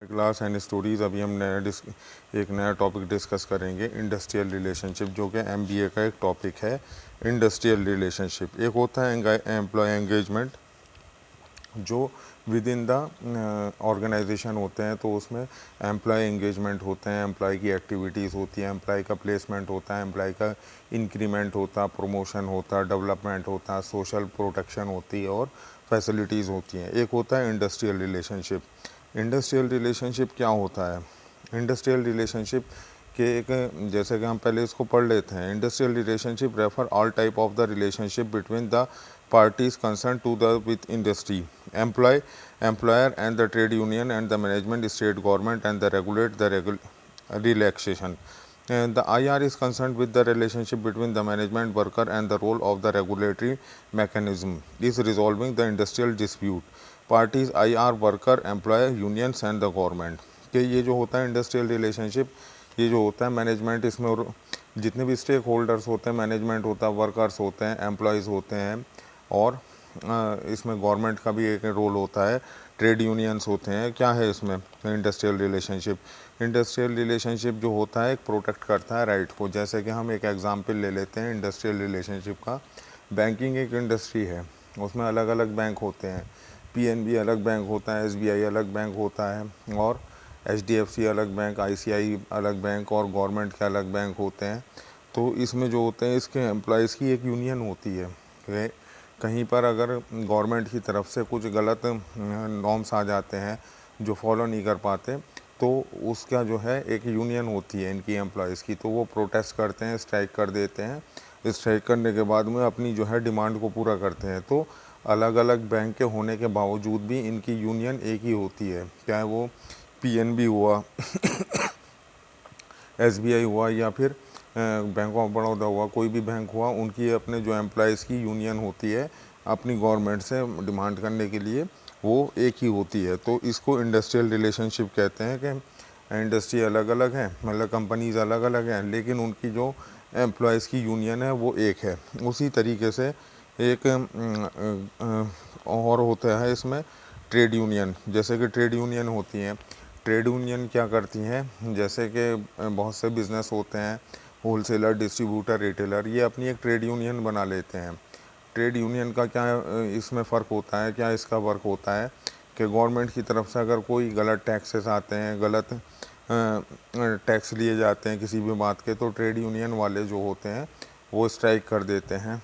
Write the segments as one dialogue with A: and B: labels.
A: Class and stories. अभी हम एक नया टॉपिक डिस्कस करेंगे, इंडस्ट्रियल रिलेशनशिप, जो कि एमबीए का एक टॉपिक है। इंडस्ट्रियल रिलेशनशिप एक होता है एम्प्लॉय एंगेजमेंट, जो विद इन द ऑर्गेनाइजेशन होते हैं, तो उसमें एम्प्लॉय एंगेजमेंट होते हैं, एम्प्लॉय की एक्टिविटीज़ होती हैं, एम्प्लॉय का प्लेसमेंट होता है, एम्प्लॉय का इंक्रीमेंट होता, प्रमोशन होता, डेवलपमेंट होता, सोशल प्रोटेक्शन होती है और फैसिलिटीज़ होती हैं। एक होता है इंडस्ट्रियल रिलेशनशिप। इंडस्ट्रियल रिलेशनशिप क्या होता है? इंडस्ट्रियल रिलेशनशिप के एक, जैसे कि हम पहले इसको पढ़ लेते हैं। Industrial relationship refer all type of the relationship between the parties concerned to the with industry, employer and the trade union and the management, state government and the regulate the relaxation. And the IR is concerned with the relationship between the management, worker and the role of the regulatory mechanism is resolving the industrial dispute. Parties IR, worker, employer, unions and the government. कि ये जो होता है industrial relationship, ये जो होता है management, इसमें जितने भी स्टेक होल्डर्स होते हैं, मैनेजमेंट होता है, वर्कर्स होते हैं, एम्प्लॉयज़ होते हैं, और इसमें गवर्नमेंट का भी एक रोल होता है, ट्रेड यूनियंस होते हैं। क्या है इसमें इंडस्ट्रियल रिलेशनशिप? इंडस्ट्रियल रिलेशनशिप जो होता है एक प्रोटेक्ट करता है राइट को। जैसे कि हम एक एग्जांपल ले लेते हैं इंडस्ट्रियल रिलेशनशिप का। बैंकिंग एक इंडस्ट्री है, उसमें अलग अलग बैंक होते हैं। पीएनबी अलग बैंक होता है, एसबीआई अलग बैंक होता है, और एचडीएफसी अलग बैंक, आईसीआई अलग बैंक, और गवर्नमेंट के अलग बैंक होते हैं। तो इसमें जो होते हैं, इसके एम्प्लॉयज़ की एक यूनियन होती है कि कहीं पर अगर गवर्नमेंट की तरफ से कुछ गलत नॉर्म्स आ जाते हैं जो फॉलो नहीं कर पाते, तो उसका जो है एक यूनियन होती है इनकी एम्प्लॉयज़ की, तो वो प्रोटेस्ट करते हैं, स्ट्राइक कर देते हैं। स्ट्राइक करने के बाद में अपनी जो है डिमांड को पूरा करते हैं। तो अलग अलग बैंक के होने के बावजूद भी इनकी यूनियन एक ही होती है, चाहे वो पीएनबी हुआ एसबीआई हुआ या फिर बैंक ऑफ बड़ौदा हुआ, कोई भी बैंक हुआ, उनकी अपने जो एम्प्लॉयज़ की यूनियन होती है अपनी गवर्नमेंट से डिमांड करने के लिए, वो एक ही होती है। तो इसको इंडस्ट्रियल रिलेशनशिप कहते हैं कि इंडस्ट्री अलग अलग है, मतलब कंपनीज़ अलग अलग हैं, लेकिन उनकी जो एम्प्लॉयज़ की यूनियन है वो एक है। उसी तरीके से एक और होता है इसमें ट्रेड यूनियन। जैसे कि ट्रेड यूनियन होती हैं, ट्रेड यूनियन क्या करती हैं, जैसे कि बहुत से बिज़नेस होते हैं, होलसेलर, डिस्ट्रीब्यूटर, रिटेलर, ये अपनी एक ट्रेड यूनियन बना लेते हैं। ट्रेड यूनियन का क्या इसमें फ़र्क होता है, क्या इसका वर्क होता है कि गवर्नमेंट की तरफ से अगर कोई गलत टैक्सेस आते हैं, गलत टैक्स लिए जाते हैं किसी भी बात के, तो ट्रेड यूनियन वाले जो होते हैं वो स्ट्राइक कर देते हैं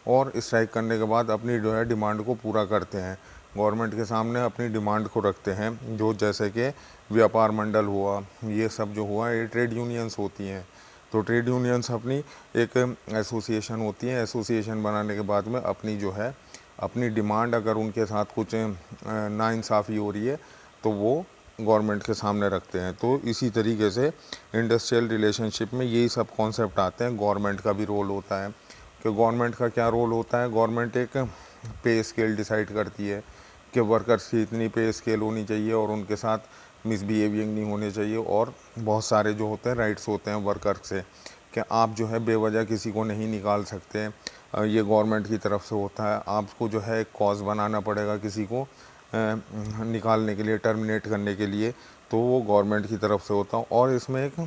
A: और स्ट्राइक करने के बाद अपनी जो है डिमांड को पूरा करते हैं, गवर्नमेंट के सामने अपनी डिमांड को रखते हैं। जो जैसे कि व्यापार मंडल हुआ, ये सब जो हुआ, ये ट्रेड यूनियंस होती हैं। तो ट्रेड यूनियंस अपनी एक एसोसिएशन होती है, एसोसिएशन बनाने के बाद में अपनी जो है अपनी डिमांड, अगर उनके साथ कुछ नाइंसाफ़ी हो रही है तो वो गवर्नमेंट के सामने रखते हैं। तो इसी तरीके से इंडस्ट्रियल रिलेशनशिप में यही सब कॉन्सेप्ट आते हैं। गवर्नमेंट का भी रोल होता है कि गवर्नमेंट का क्या रोल होता है, गवर्नमेंट एक पे स्केल डिसाइड करती है कि वर्कर्स की इतनी पे स्केल होनी चाहिए और उनके साथ मिसबिहेविंग नहीं होने चाहिए, और बहुत सारे जो होते हैं राइट्स होते हैं वर्कर से कि आप जो है बेवजह किसी को नहीं निकाल सकते। ये गवर्नमेंट की तरफ से होता है। आपको जो है एक कॉज बनाना पड़ेगा किसी को निकालने के लिए, टर्मिनेट करने के लिए, तो वो गवर्नमेंट की तरफ से होता है। और इसमें एक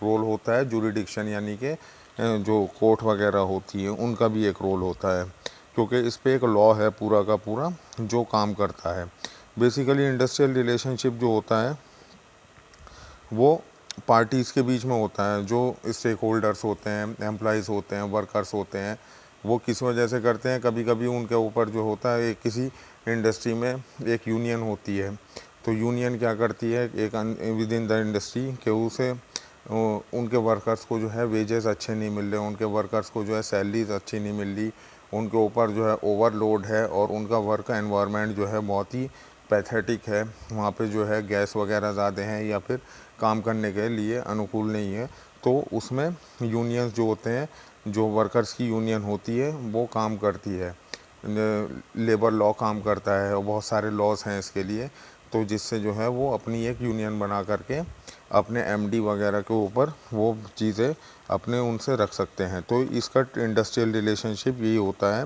A: रोल होता है जुरिडिक्शन, यानी कि जो कोर्ट वगैरह होती है उनका भी एक रोल होता है, क्योंकि इस पर एक लॉ है पूरा का पूरा जो काम करता है। बेसिकली इंडस्ट्रियल रिलेशनशिप जो होता है वो पार्टीज़ के बीच में होता है। जो स्टेक होल्डर्स होते हैं, एम्प्लॉयज़ होते हैं, वर्कर्स होते हैं, वो किस वजह से करते हैं, कभी कभी उनके ऊपर जो होता है, एक किसी इंडस्ट्री में एक यूनियन होती है, तो यूनियन क्या करती है, एक विद इन द इंडस्ट्री के उसे उनके वर्कर्स को जो है वेजेस अच्छे नहीं मिल रहे, उनके वर्कर्स को जो है सैलरीज अच्छी नहीं मिल रही, उनके ऊपर जो है ओवरलोड है, और उनका वर्क एनवायरनमेंट जो है बहुत ही पैथेटिक है। वहाँ पे जो है गैस वगैरह ज़्यादा हैं या फिर काम करने के लिए अनुकूल नहीं है। तो उसमें यूनियंस जो होते हैं, जो वर्कर्स की यूनियन होती है, वो काम करती है। लेबर लॉ काम करता है और बहुत सारे लॉज हैं इसके लिए, तो जिससे जो है वो अपनी एक यूनियन बना करके अपने एमडी वगैरह के ऊपर वो चीज़ें अपने उनसे रख सकते हैं। तो इसका इंडस्ट्रियल रिलेशनशिप यही होता है,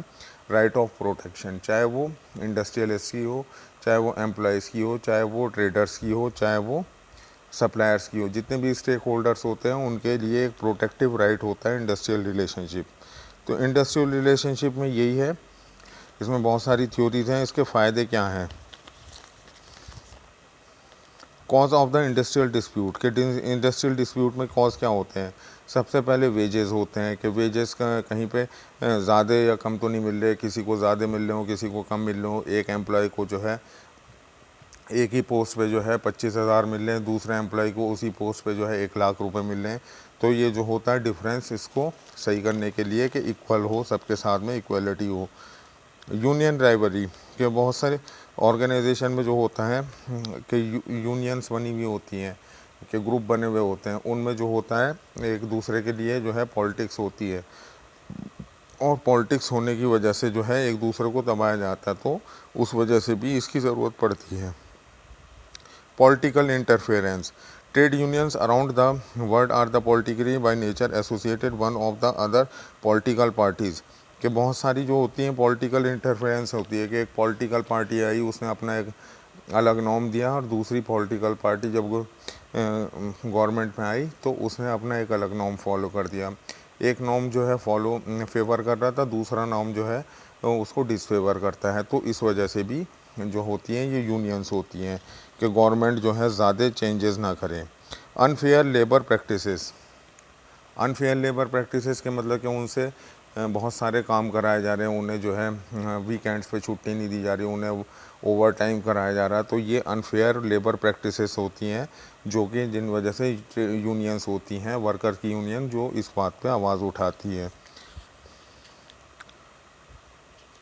A: राइट ऑफ प्रोटेक्शन, चाहे वो इंडस्ट्रियल हिस्ट्री हो, चाहे वो एम्प्लॉयज़ की हो, चाहे वो ट्रेडर्स की हो, चाहे वो सप्लायर्स की हो, जितने भी स्टेक होल्डर्स होते हैं उनके लिए एक प्रोटेक्टिव राइट होता है इंडस्ट्रियल रिलेशनशिप। तो इंडस्ट्रियल रिलेशनशिप में यही है, इसमें बहुत सारी थ्योरीज हैं। इसके फ़ायदे क्या हैं? Cause of the industrial dispute, के इंडस्ट्रियल डिस्प्यूट में कॉज क्या होते हैं? सबसे पहले वेजेस होते हैं कि वेजेस का कहीं पे ज़्यादा या कम तो नहीं मिल रहे, किसी को ज़्यादा मिल रहे हो, किसी को कम मिल रहे हो। एक एम्प्लॉय को जो है एक ही पोस्ट पे जो है 25,000 मिल रहे हैं, दूसरे एम्प्लॉय को उसी पोस्ट पे जो है 1,00,000 रुपये मिल रहे हैं। तो ये जो होता है डिफरेंस, इसको सही करने के लिए कि इक्वल हो, सबके साथ में इक्वलिटी हो। यूनियन राइवरी के बहुत सारे ऑर्गेनाइजेशन में जो होता है कि यूनियंस बनी हुई होती हैं, कि ग्रुप बने हुए होते हैं, उनमें जो होता है एक दूसरे के लिए जो है पॉलिटिक्स होती है, और पॉलिटिक्स होने की वजह से जो है एक दूसरे को दबाया जाता है, तो उस वजह से भी इसकी ज़रूरत पड़ती है। Political interference. Trade unions around the world are the politically by nature associated one of the other political parties. कि बहुत सारी जो होती हैं पॉलिटिकल इंटरफेरेंस होती है कि एक पॉलिटिकल पार्टी आई, उसने अपना एक अलग नॉर्म दिया, और दूसरी पॉलिटिकल पार्टी जब गवर्नमेंट में आई तो उसने अपना एक अलग नॉर्म फॉलो कर दिया। एक नॉर्म जो है फॉलो फेवर कर रहा था, दूसरा नॉर्म जो है उसको डिसफेवर करता है। तो इस वजह से भी जो होती हैं ये यूनियंस होती हैं कि गवर्नमेंट जो है ज़्यादा चेंजेस ना करें। Unfair labour practices, unfair labour practices के मतलब कि उनसे बहुत सारे काम कराए जा रहे हैं, उन्हें जो है वीकेंड्स पे छुट्टी नहीं दी जा रही, उन्हें ओवर टाइम कराया जा रहा है। तो ये अनफेयर लेबर प्रैक्टिसेस होती हैं, जो कि जिन वजह से यूनियंस होती हैं, वर्कर की यूनियन, जो इस बात पे आवाज़ उठाती है।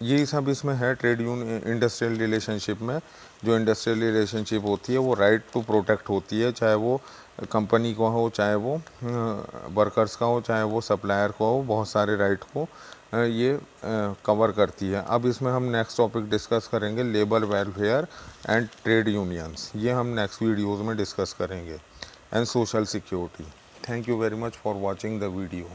A: यही सब इसमें है ट्रेड यूनियन इंडस्ट्रियल रिलेशनशिप में। जो इंडस्ट्रियल रिलेशनशिप होती है वो राइट टू प्रोटेक्ट होती है, चाहे वो कंपनी का हो, चाहे वो वर्कर्स का हो, चाहे वो सप्लायर का हो, बहुत सारे राइट को ये कवर करती है। अब इसमें हम नेक्स्ट टॉपिक डिस्कस करेंगे, labour welfare and trade unions. ये हम नेक्स्ट वीडियोज़ में डिस्कस करेंगे, and social security. Thank you very much for watching the video.